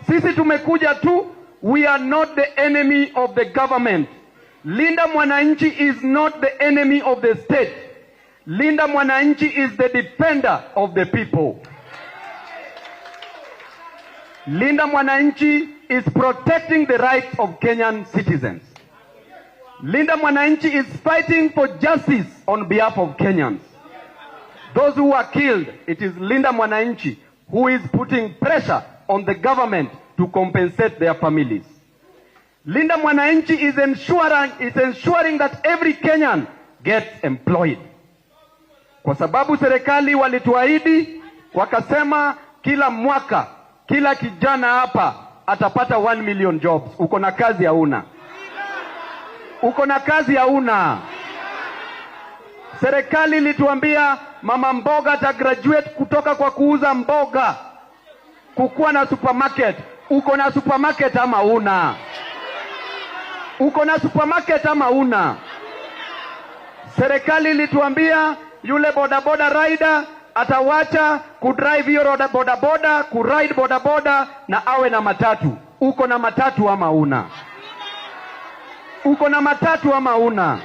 Sisi tumekuja tu, we are not the enemy of the government. Linda Mwananchi is not the enemy of the state. Linda Mwananchi is the defender of the people. Linda Mwananchi is protecting the rights of Kenyan citizens. Linda Mwananchi is fighting for justice on behalf of Kenyans. Those who are killed, it is Linda Mwananchi who is putting pressure on the government to compensate their families. Linda Mwananchi is ensuring that every Kenyan gets employed. Kwa sababu serikali walituahidi, wakasema kila mwaka, kila kijana hapa atapata 1 million jobs. Uko na kazi hauna. Uko na kazi hauna. Serikali ilituambia mama mboga ata graduate kutoka kwa kuuza mboga kukuwa na supermarket. Uko na supermarket ama una? Uko na supermarket ama una? Serikali ilituambia yule bodaboda rider atawacha kudrive hiyo bodaboda, kuride bodaboda na awe na matatu. Uko na matatu ama una? Uko na matatu ama una?